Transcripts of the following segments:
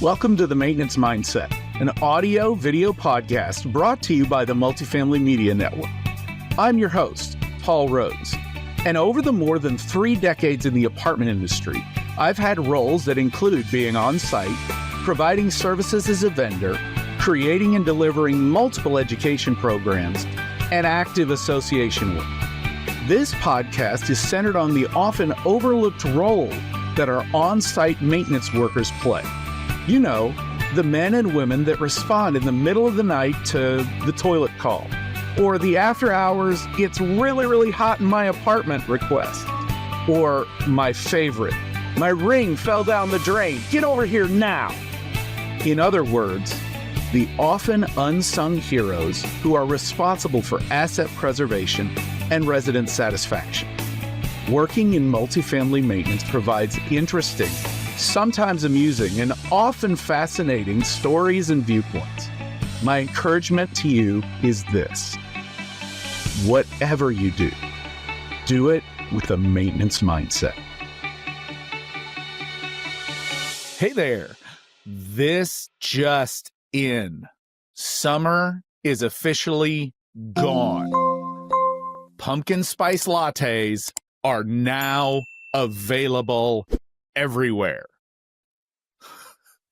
Welcome to The Maintenance Mindset, an audio-video podcast brought to you by the Multifamily Media Network. I'm your host, Paul Rhodes, and over the more than 3 decades in the apartment industry, I've had roles that include being on-site, providing services as a vendor, creating and delivering multiple education programs, and active association work. This podcast is centered on the often overlooked role that our on-site maintenance workers play. You know, the men and women that respond in the middle of the night to the toilet call, or the after hours, it's really hot in my apartment request, or my favorite, my ring fell down the drain, get over here now. In other words, the often unsung heroes who are responsible for asset preservation and resident satisfaction. Working in multifamily maintenance provides interesting, sometimes amusing, and often fascinating stories and viewpoints. My encouragement to you is this: whatever you do it with a maintenance mindset. Hey there. This just in. Summer is officially gone. Pumpkin spice lattes are now available everywhere.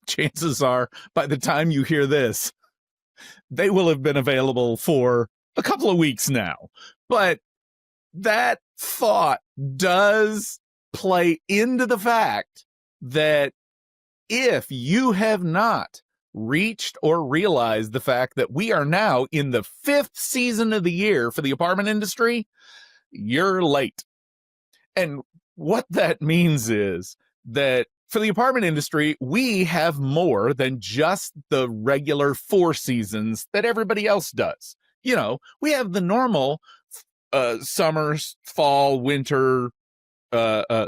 Chances are, by the time you hear this, they will have been available for a couple of weeks now. But that thought does play into the fact that if you have not reached or realized the fact that we are now in the 5th season of the year for the apartment industry, you're late. And what that means is that for the apartment industry, we have more than just the regular 4 seasons that everybody else does. You know, we have the normal summer, fall, winter,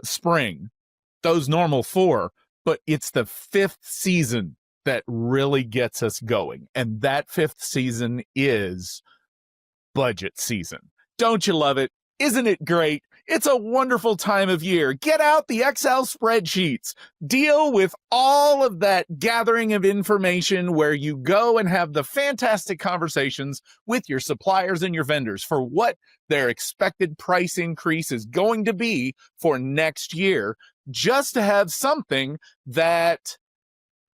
spring, those normal 4, but it's the 5th season that really gets us going. And that 5th season is budget season. Don't you love it? Isn't it great? It's a wonderful time of year. Get out the Excel spreadsheets. Deal with all of that gathering of information where you go and have the fantastic conversations with your suppliers and your vendors for what their expected price increase is going to be for next year, just to have something that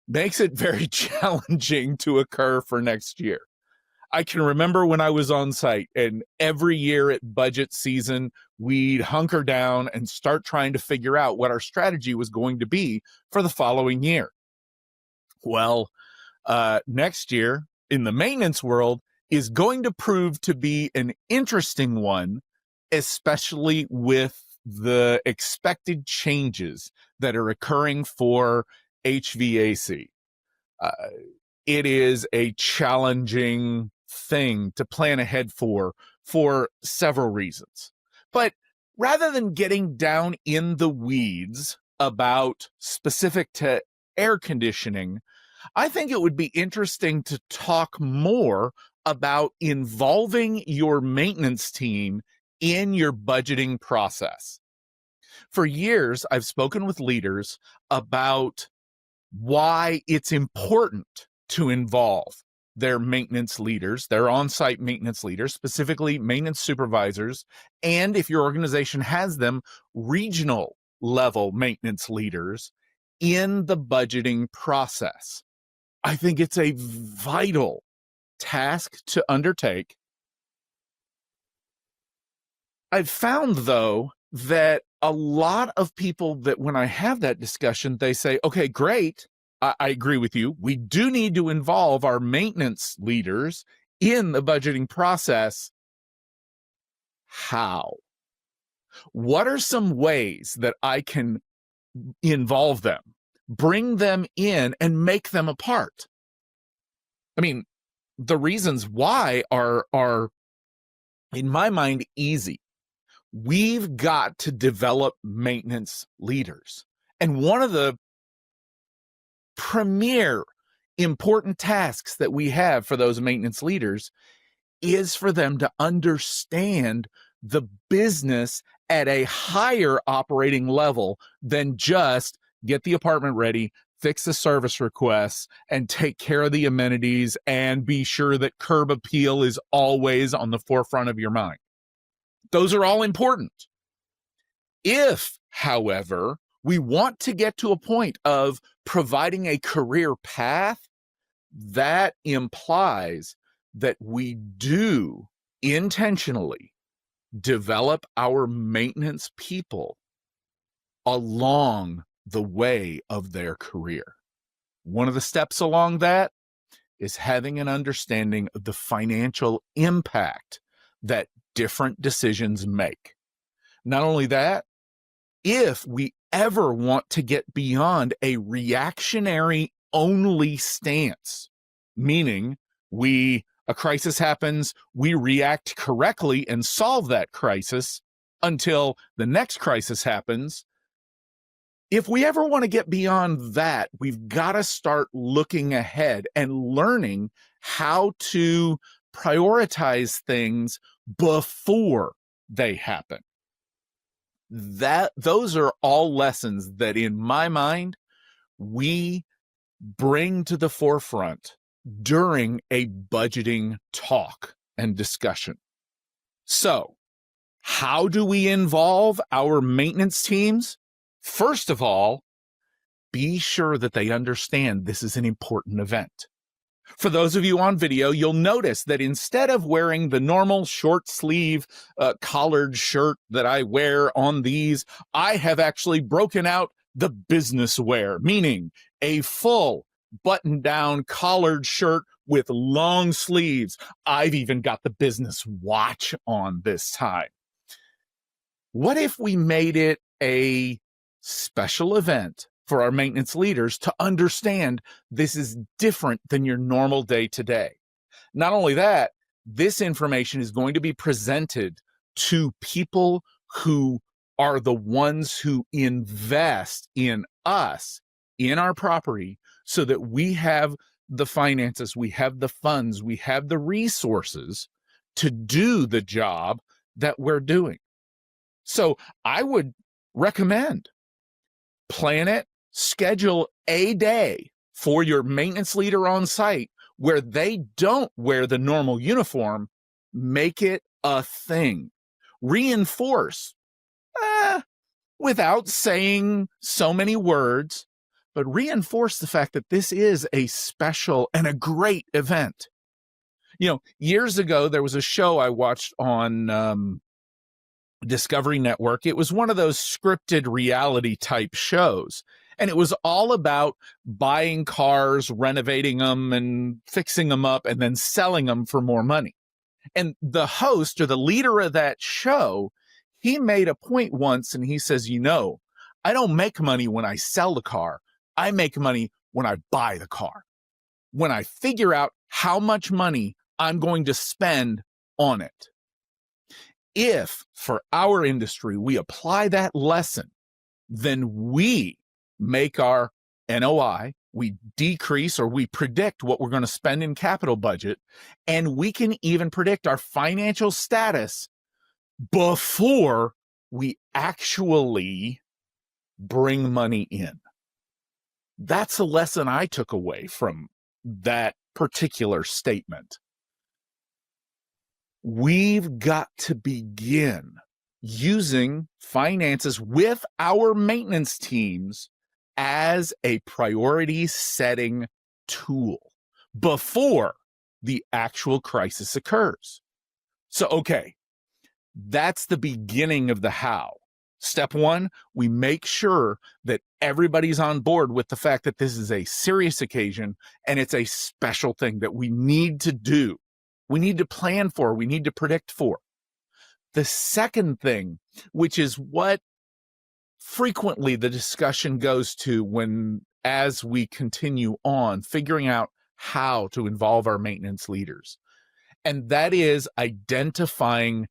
makes it very challenging to occur for next year. I can remember when I was on site, and every year at budget season, we'd hunker down and start trying to figure out what our strategy was going to be for the following year. Well, next year in the maintenance world is going to prove to be an interesting one, especially with the expected changes that are occurring for HVAC. It is a challenging thing to plan ahead for several reasons. But rather than getting down in the weeds about specific to air conditioning, I think it would be interesting to talk more about involving your maintenance team in your budgeting process. For years, I've spoken with leaders about why it's important to involve their maintenance leaders, their on-site maintenance leaders, specifically maintenance supervisors, and if your organization has them, regional level maintenance leaders in the budgeting process. I think it's a vital task to undertake. I've found, though, that a lot of people that when I have that discussion, they say, okay, great. I agree with you. We do need to involve our maintenance leaders in the budgeting process. How? What are some ways that I can involve them, bring them in, and make them a part? I mean, the reasons why are, in my mind, easy. We've got to develop maintenance leaders. And one of the premier important tasks that we have for those maintenance leaders is for them to understand the business at a higher operating level than just get the apartment ready, fix the service requests and take care of the amenities and be sure that curb appeal is always on the forefront of your mind. Those are all important. If, however, we want to get to a point of providing a career path, that implies that we do intentionally develop our maintenance people along the way of their career. One of the steps along that is having an understanding of the financial impact that different decisions make. Not only that, if we ever want to get beyond a reactionary only stance, meaning a crisis happens, we react correctly and solve that crisis until the next crisis happens. If we ever want to get beyond that, we've got to start looking ahead and learning how to prioritize things before they happen. Those are all lessons that, in my mind, we bring to the forefront during a budgeting talk and discussion. So, how do we involve our maintenance teams? First of all, be sure that they understand this is an important event. For those of you on video, you'll notice that instead of wearing the normal short sleeve collared shirt that I wear on these, I have actually broken out the business wear, meaning a full button-down collared shirt with long sleeves. I've even got the business watch on this time. What if we made it a special event for our maintenance leaders to understand this is different than your normal day-to-day? Not only that, this information is going to be presented to people who are the ones who invest in us, in our property, so that we have the finances, we have the funds, we have the resources to do the job that we're doing. So I would recommend plan it, schedule a day for your maintenance leader on site where they don't wear the normal uniform. Make it a thing. Reinforce, without saying so many words, but reinforce the fact that this is a special and a great event. You know, years ago, there was a show I watched on Discovery Network. It was one of those scripted reality type shows. And it was all about buying cars, renovating them and fixing them up and then selling them for more money. And the host or the leader of that show, he made a point once and he says, you know, I don't make money when I sell the car. I make money when I buy the car. When I figure out how much money I'm going to spend on it. If for our industry, we apply that lesson, then we make our NOI, we decrease or we predict what we're going to spend in capital budget, and we can even predict our financial status before we actually bring money in. That's a lesson I took away from that particular statement. We've got to begin using finances with our maintenance teams as a priority setting tool before the actual crisis occurs. So, okay, that's the beginning of the how. Step one, we make sure that everybody's on board with the fact that this is a serious occasion and it's a special thing that we need to do. We need to plan for, we need to predict for. The second thing, which is what frequently the discussion goes to as we continue on figuring out how to involve our maintenance leaders, and that is identifying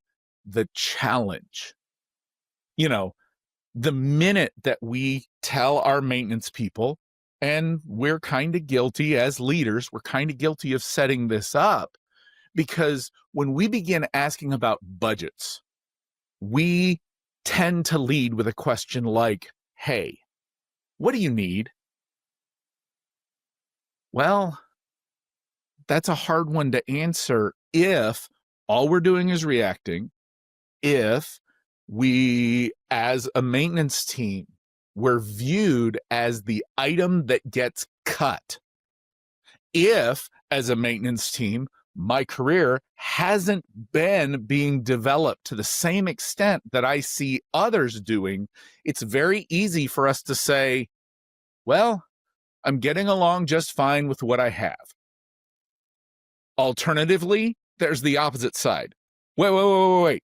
the challenge. You know, the minute that we tell our maintenance people, and we're kind of guilty as leaders, we're kind of guilty of setting this up, because when we begin asking about budgets, we tend to lead with a question like, hey, what do you need? Well, that's a hard one to answer if all we're doing is reacting, if we, as a maintenance team, we're viewed as the item that gets cut. If, as a maintenance team, my career hasn't been being developed to the same extent that I see others doing, it's very easy for us to say, well, I'm getting along just fine with what I have. Alternatively, there's the opposite side. Wait.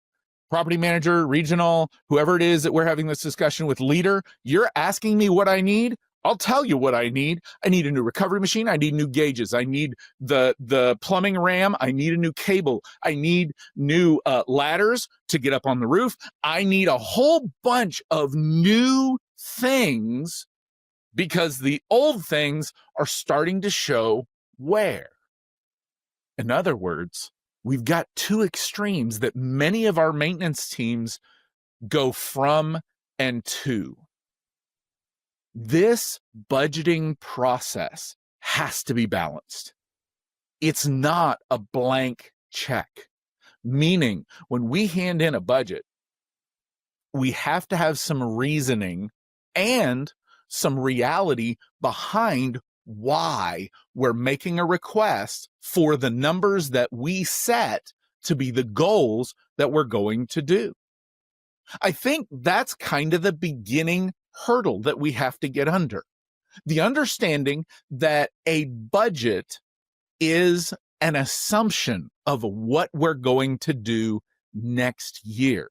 Property manager, regional, whoever it is that we're having this discussion with, leader, you're asking me what I need? I'll tell you what I need. I need a new recovery machine. I need new gauges. I need the plumbing ram. I need a new cable. I need new ladders to get up on the roof. I need a whole bunch of new things because the old things are starting to show wear. In other words, we've got two extremes that many of our maintenance teams go from and to. This budgeting process has to be balanced. It's not a blank check, meaning when we hand in a budget, we have to have some reasoning and some reality behind why we're making a request for the numbers that we set to be the goals that we're going to do. I think that's kind of the beginning hurdle that we have to get under. The understanding that a budget is an assumption of what we're going to do next year.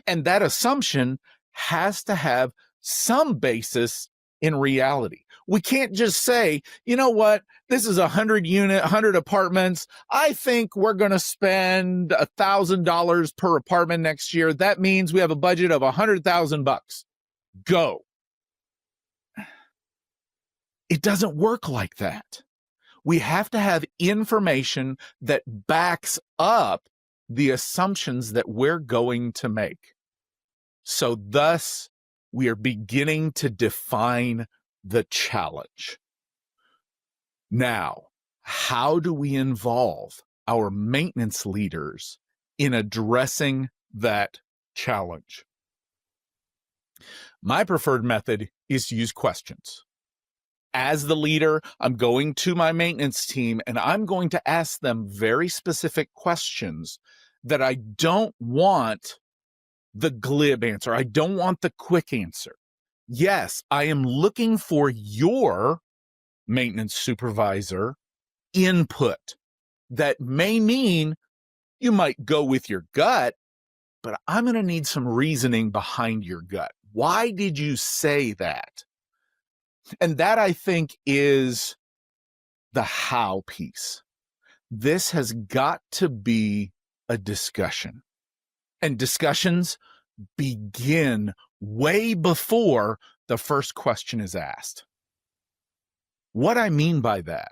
And that assumption has to have some basis in reality. We can't just say, you know what, this is 100 apartments. I think we're going to spend $1,000 per apartment next year. That means we have a budget of $100,000. Go. It doesn't work like that. We have to have information that backs up the assumptions that we're going to make. So thus, we are beginning to define the challenge. Now, how do we involve our maintenance leaders in addressing that challenge? My preferred method is to use questions. As the leader, I'm going to my maintenance team and I'm going to ask them very specific questions that I don't want the glib answer. I don't want the quick answer. Yes, I am looking for your maintenance supervisor input. That may mean you might go with your gut, but I'm going to need some reasoning behind your gut. Why did you say that? And that, I think, is the how piece. This has got to be a discussion. And discussions begin way before the first question is asked. What I mean by that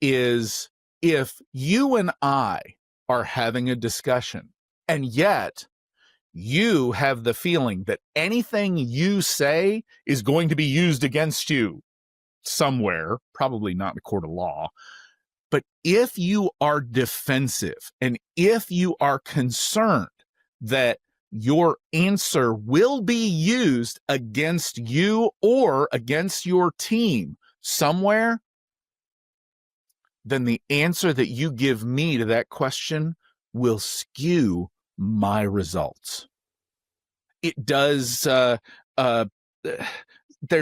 is if you and I are having a discussion, and yet you have the feeling that anything you say is going to be used against you somewhere, probably not in a court of law, but if you are defensive and if you are concerned that your answer will be used against you or against your team somewhere, then the answer that you give me to that question will skew my results. It does, there's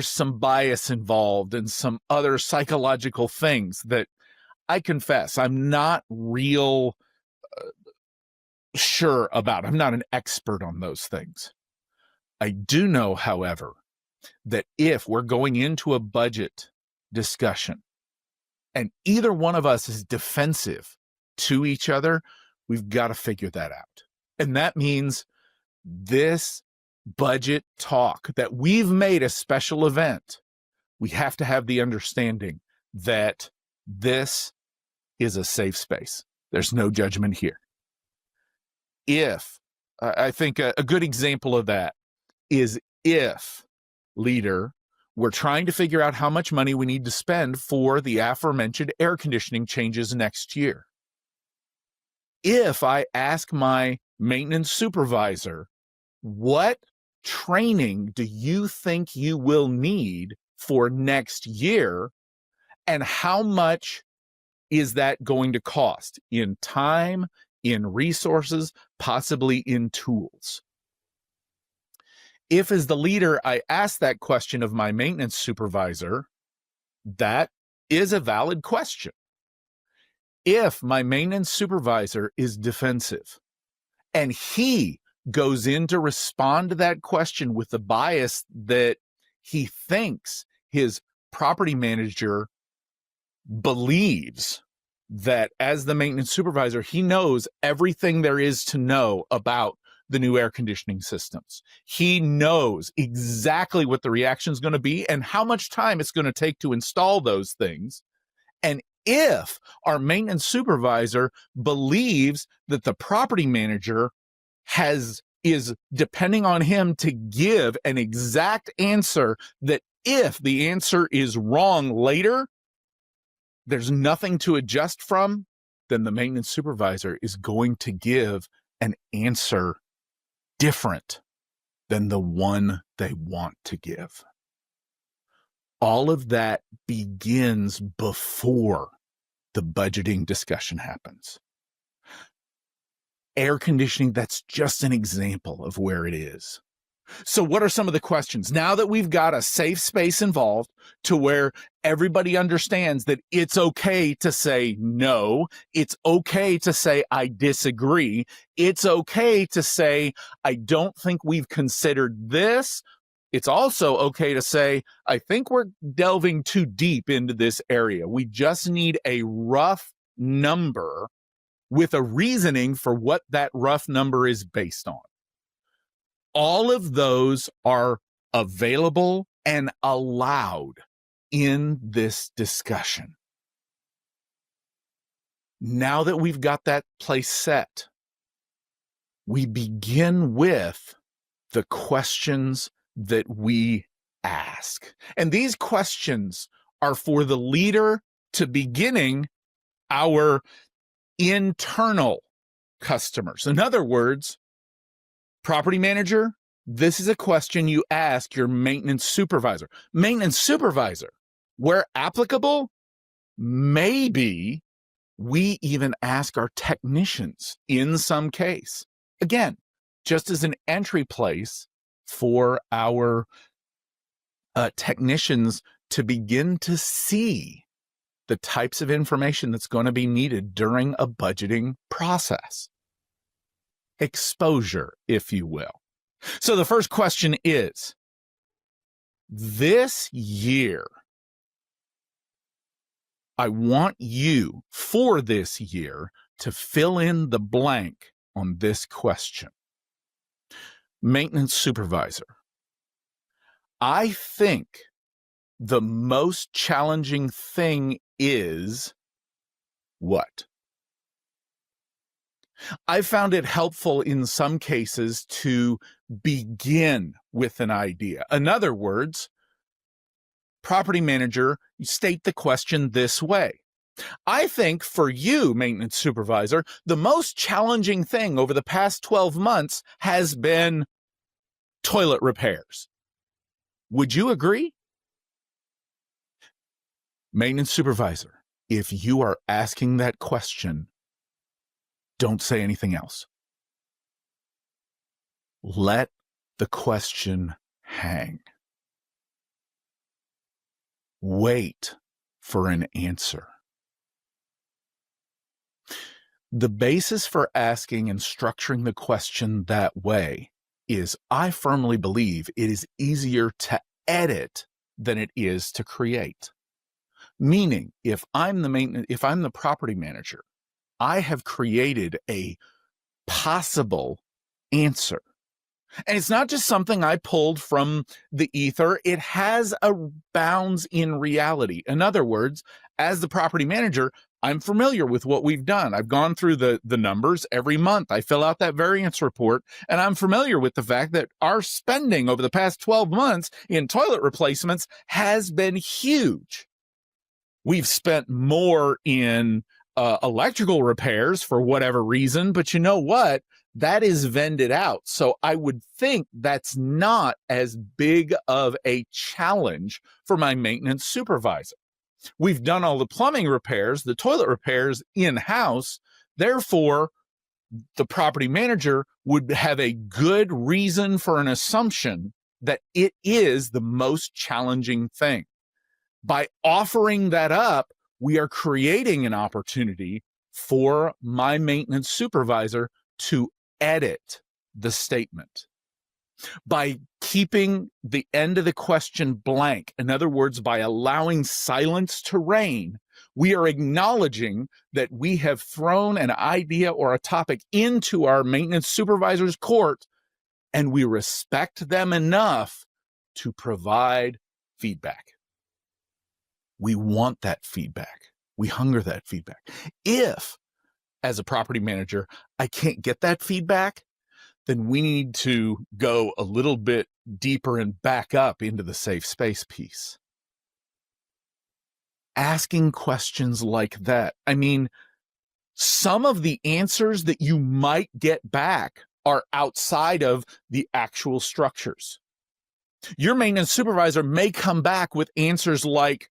some bias involved and some other psychological things that I confess I'm not real sure about. I'm not an expert on those things. I do know, however, that if we're going into a budget discussion and either one of us is defensive to each other, we've got to figure that out. And that means this budget talk that we've made a special event, we have to have the understanding that this is a safe space. There's no judgment here. If, I think a good example of that is if, leader, we're trying to figure out how much money we need to spend for the aforementioned air conditioning changes next year. If I ask my maintenance supervisor, what training do you think you will need for next year, and how much is that going to cost in time, in resources, possibly in tools? If, as the leader, I ask that question of my maintenance supervisor, that is a valid question. If my maintenance supervisor is defensive and he goes in to respond to that question with the bias that he thinks his property manager believes, that as the maintenance supervisor, he knows everything there is to know about the new air conditioning systems. He knows exactly what the reaction is going to be and how much time it's going to take to install those things. And if our maintenance supervisor believes that the property manager is depending on him to give an exact answer, that if the answer is wrong later, there's nothing to adjust from, then the maintenance supervisor is going to give an answer different than the one they want to give. All of that begins before the budgeting discussion happens. Air conditioning, that's just an example of where it is. So what are some of the questions? Now that we've got a safe space involved to where everybody understands that it's okay to say no, it's okay to say I disagree, it's okay to say I don't think we've considered this, it's also okay to say I think we're delving too deep into this area. We just need a rough number with a reasoning for what that rough number is based on. All of those are available and allowed in this discussion. Now that we've got that place set, we begin with the questions that we ask. And these questions are for the leader to beginning our internal customers. In other words, property manager, this is a question you ask your maintenance supervisor. Maintenance supervisor, where applicable, maybe we even ask our technicians in some case. Again, just as an entry place for our technicians to begin to see the types of information that's going to be needed during a budgeting process. Exposure, if you will. So the first question is, this year, I want you, for this year, to fill in the blank on this question. Maintenance supervisor, I think the most challenging thing is what? I found it helpful in some cases to begin with an idea. In other words, property manager, you state the question this way. I think for you, maintenance supervisor, the most challenging thing over the past 12 months has been toilet repairs. Would you agree? Maintenance supervisor, if you are asking that question, don't say anything else. Let the question hang. Wait for an answer. The basis for asking and structuring the question that way is, I firmly believe it is easier to edit than it is to create. Meaning, if I'm the property manager, I have created a possible answer. And it's not just something I pulled from the ether. It has a bounds in reality. In other words, as the property manager, I'm familiar with what we've done. I've gone through the numbers every month. I fill out that variance report, and I'm familiar with the fact that our spending over the past 12 months in toilet replacements has been huge. We've spent more in electrical repairs for whatever reason, but you know what? That is vended out. So I would think that's not as big of a challenge for my maintenance supervisor. We've done all the plumbing repairs, the toilet repairs in-house. Therefore, the property manager would have a good reason for an assumption that it is the most challenging thing. By offering that up, we are creating an opportunity for my maintenance supervisor to edit the statement. By keeping the end of the question blank, in other words, by allowing silence to reign, we are acknowledging that we have thrown an idea or a topic into our maintenance supervisor's court, and we respect them enough to provide feedback. We want that feedback. We hunger that feedback. If, as a property manager, I can't get that feedback, then we need to go a little bit deeper and back up into the safe space piece. Asking questions like that. I mean, some of the answers that you might get back are outside of the actual structures. Your maintenance supervisor may come back with answers like,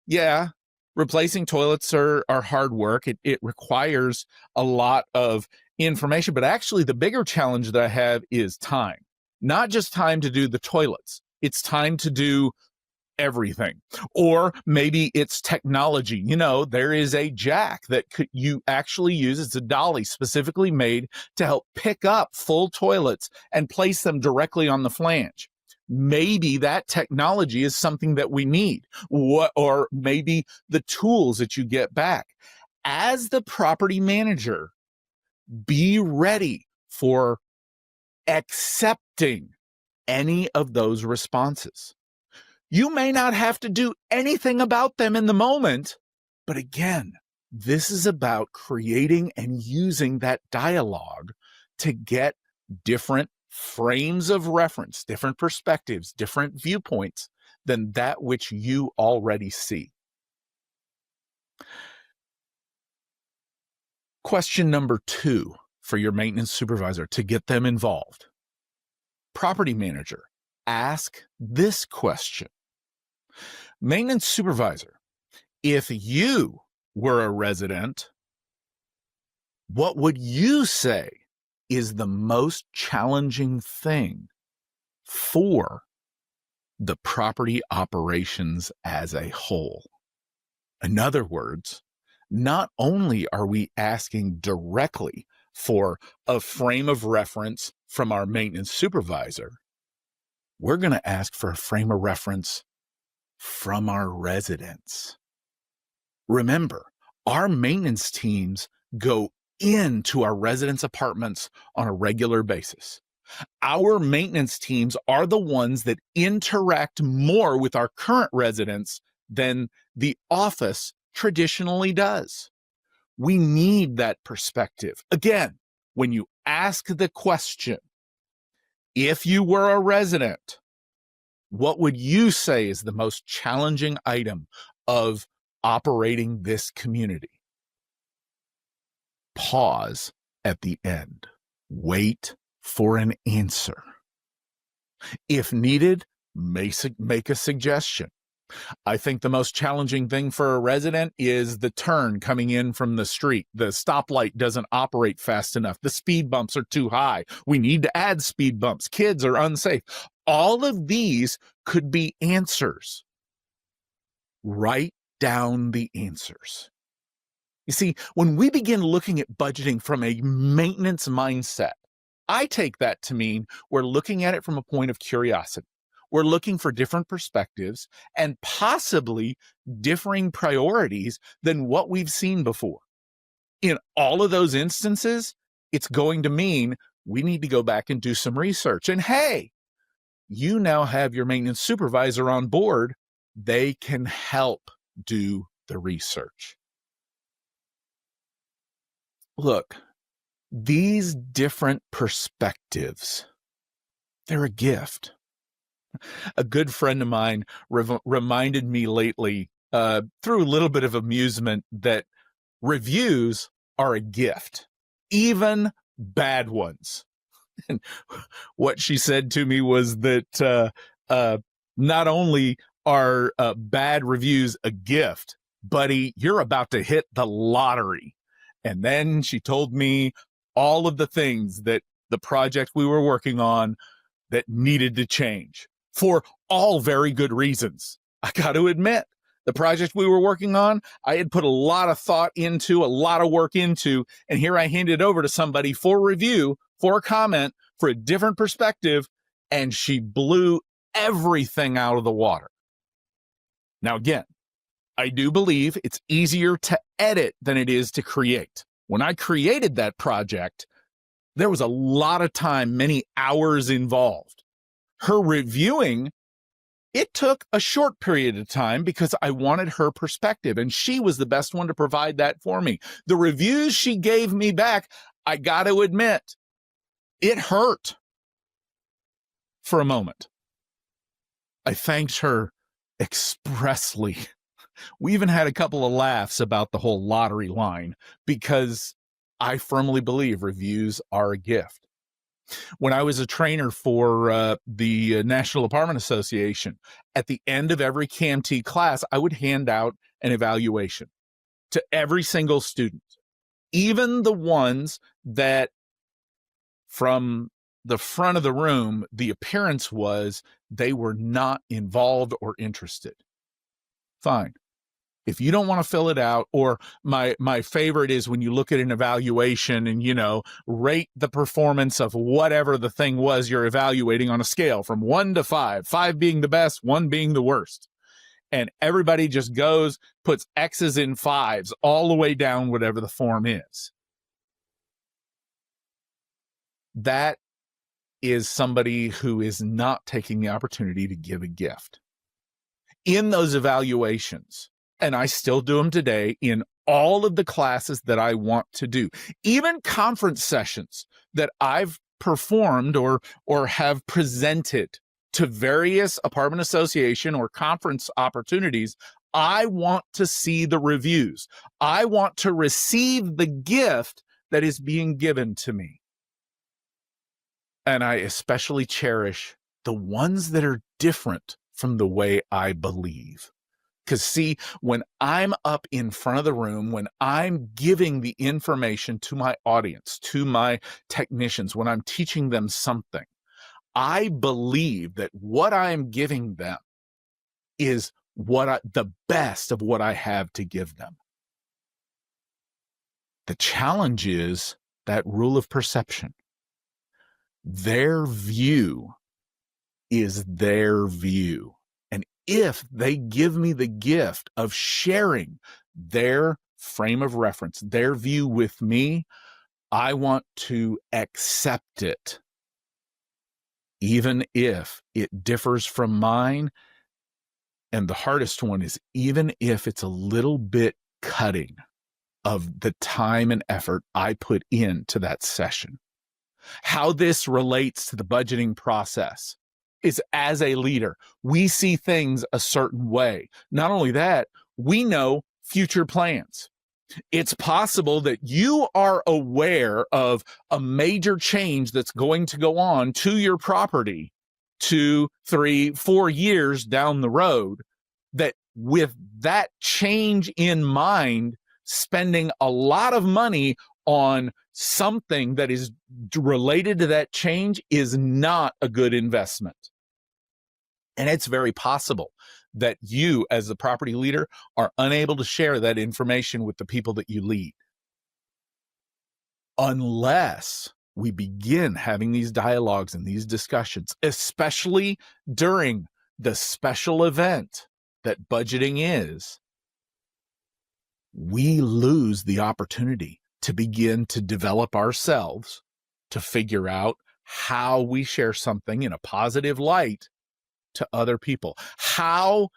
yeah, replacing toilets are hard work. It requires a lot of information, but actually the bigger challenge that I have is time. Not just time to do the toilets. It's time to do everything. Or maybe it's technology. You know, there is a jack that you actually use. It's a dolly specifically made to help pick up full toilets and place them directly on the flange. Maybe that technology is something that we need, or maybe the tools that you get back. As the property manager, be ready for accepting any of those responses. You may not have to do anything about them in the moment, but again, this is about creating and using that dialogue to get different frames of reference, different perspectives, different viewpoints than that which you already see. Question number 2 for your maintenance supervisor to get them involved. Property manager, ask this question. Maintenance supervisor, if you were a resident, what would you say is the most challenging thing for the property operations as a whole? In other words, not only are we asking directly for a frame of reference from our maintenance supervisor, we're going to ask for a frame of reference from our residents. Remember, our maintenance teams go into our residents' apartments on a regular basis. Our maintenance teams are the ones that interact more with our current residents than the office traditionally does. We need that perspective. Again, when you ask the question, if you were a resident, what would you say is the most challenging item of operating this community? Pause at the end. Wait for an answer. If needed, make a suggestion. I think the most challenging thing for a resident is the turn coming in from the street. The stoplight doesn't operate fast enough. The speed bumps are too high. We need to add speed bumps. Kids are unsafe. All of these could be answers. Write down the answers. You see, when we begin looking at budgeting from a maintenance mindset, I take that to mean we're looking at it from a point of curiosity. We're looking for different perspectives and possibly differing priorities than what we've seen before. In all of those instances, it's going to mean we need to go back and do some research. And hey, you now have your maintenance supervisor on board. They can help do the research. Look, these different perspectives, they're a gift. A good friend of mine reminded me lately, through a little bit of amusement, that reviews are a gift, even bad ones. And what she said to me was that not only are bad reviews a gift, buddy, you're about to hit the lottery. And then she told me all of the things that the project we were working on that needed to change for all very good reasons. I got to admit, the project we were working on, I had put a lot of thought into, a lot of work into, and here I handed over to somebody for review, for a comment, for a different perspective, and she blew everything out of the water. Now, again, I do believe it's easier to edit than it is to create. When I created that project, there was a lot of time, many hours involved. Her reviewing, it took a short period of time because I wanted her perspective, and she was the best one to provide that for me. The reviews she gave me back, I got to admit, it hurt for a moment. I thanked her expressly. We even had a couple of laughs about the whole lottery line because I firmly believe reviews are a gift. When I was a trainer for the National Apartment Association, at the end of every CAMT class, I would hand out an evaluation to every single student, even the ones that from the front of the room, the appearance was they were not involved or interested. Fine. If you don't want to fill it out, or my favorite is when you look at an evaluation and, rate the performance of whatever the thing was you're evaluating on a scale from 1 to 5, 5 being the best, 1 being the worst. And everybody just goes, puts X's in 5s all the way down, whatever the form is. That is somebody who is not taking the opportunity to give a gift. In those evaluations, and I still do them today in all of the classes that I want to do, even conference sessions that I've performed or have presented to various apartment association or conference opportunities. I want to see the reviews. I want to receive the gift that is being given to me. And I especially cherish the ones that are different from the way I believe. Because see, when I'm up in front of the room, when I'm giving the information to my audience, to my technicians, when I'm teaching them something, I believe that what I'm giving them is the best of what I have to give them. The challenge is that rule of perception. Their view is their view. And if they give me the gift of sharing their frame of reference, their view with me, I want to accept it, even if it differs from mine. And the hardest one is even if it's a little bit cutting of the time and effort I put into that session. How this relates to the budgeting process is, as a leader, we see things a certain way. Not only that, we know future plans. It's possible that you are aware of a major change that's going to go on to your property 2, 3, 4 years down the road, that with that change in mind, spending a lot of money on something that is related to that change is not a good investment. And it's very possible that you, as the property leader, are unable to share that information with the people that you lead, unless we begin having these dialogues and these discussions, especially during the special event that budgeting is. We lose the opportunity to begin to develop ourselves, to figure out how we share something in a positive light to other people, how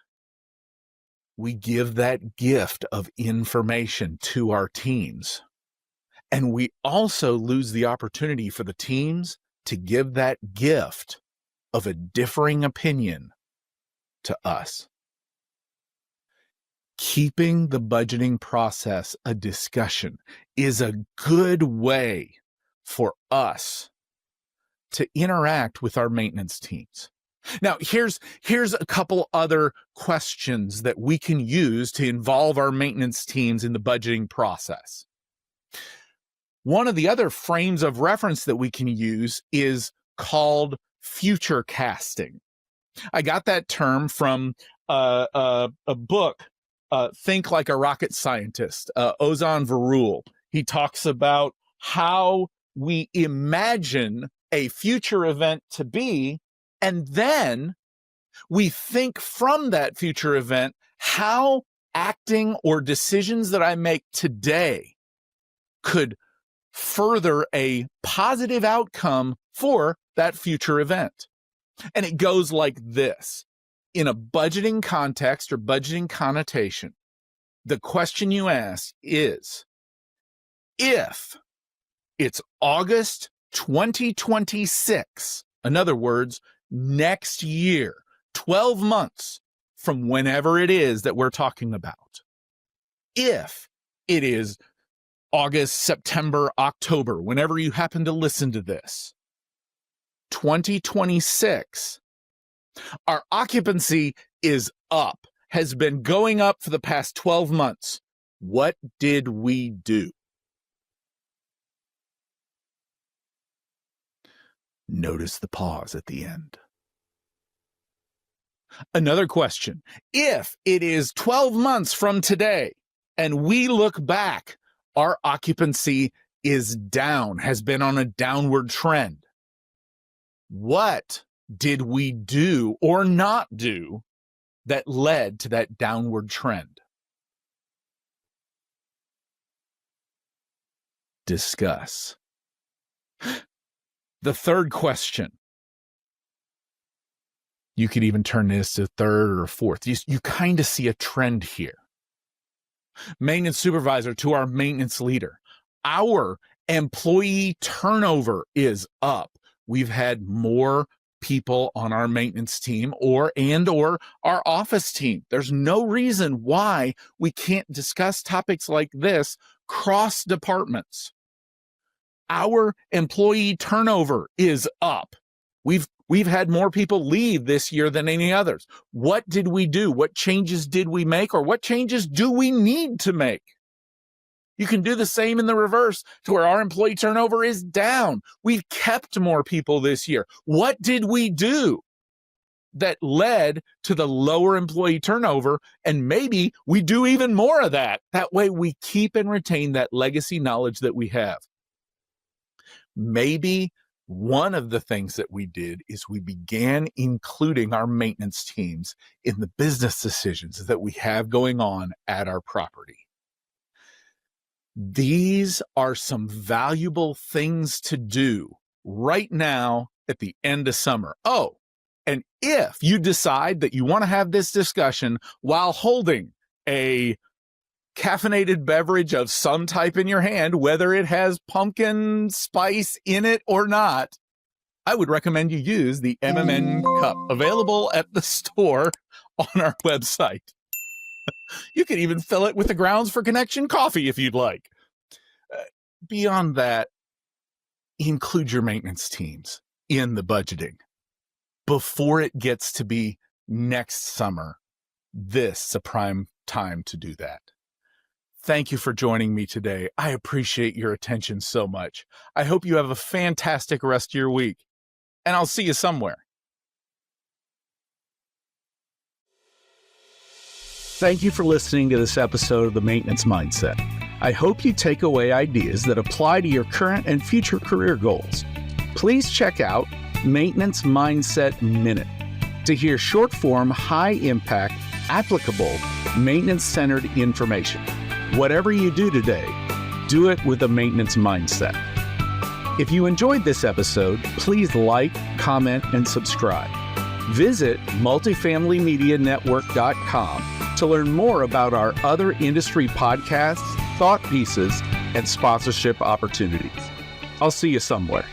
we give that gift of information to our teams. And we also lose the opportunity for the teams to give that gift of a differing opinion to us. Keeping the budgeting process a discussion is a good way for us to interact with our maintenance teams. Now, here's a couple other questions that we can use to involve our maintenance teams in the budgeting process. One of the other frames of reference that we can use is called futurecasting. I got that term from a book, Think Like a Rocket Scientist, Ozan Varul. He talks about how we imagine a future event to be, and then we think from that future event how acting or decisions that I make today could further a positive outcome for that future event. And it goes like this. In a budgeting context or budgeting connotation, the question you ask is, if it's August 2026, in other words, next year, 12 months from whenever it is that we're talking about, if it is August, September, October, whenever you happen to listen to this, 2026, our occupancy is up, has been going up for the past 12 months. What did we do? Notice the pause at the end. Another question. If it is 12 months from today and we look back, our occupancy is down, has been on a downward trend. What did we do or not do that led to that downward trend? Discuss. The third question. You could even turn this to third or fourth. You kind of see a trend here. Maintenance supervisor to our maintenance leader. Our employee turnover is up. We've had more people on our maintenance team or our office team. There's no reason why we can't discuss topics like this cross departments. Our employee turnover is up. We've had more people leave this year than any others. What did we do? What changes did we make, or what changes do we need to make? You can do the same in the reverse to where our employee turnover is down. We've kept more people this year. What did we do that led to the lower employee turnover? And maybe we do even more of that. That way we keep and retain that legacy knowledge that we have. Maybe one of the things that we did is we began including our maintenance teams in the business decisions that we have going on at our property. These are some valuable things to do right now at the end of summer. Oh, and if you decide that you want to have this discussion while holding a caffeinated beverage of some type in your hand, whether it has pumpkin spice in it or not, I would recommend you use the MMN cup available at the store on our website. You can even fill it with the Grounds for Connection coffee if you'd like. Beyond that, include your maintenance teams in the budgeting. Before it gets to be next summer, this is a prime time to do that. Thank you for joining me today. I appreciate your attention so much. I hope you have a fantastic rest of your week, and I'll see you somewhere. Thank you for listening to this episode of The Maintenance Mindset. I hope you take away ideas that apply to your current and future career goals. Please check out Maintenance Mindset Minute to hear short-form, high-impact, applicable, maintenance-centered information. Whatever you do today, do it with a maintenance mindset. If you enjoyed this episode, please like, comment, and subscribe. Visit multifamilymedianetwork.com to learn more about our other industry podcasts, thought pieces, and sponsorship opportunities. I'll see you somewhere.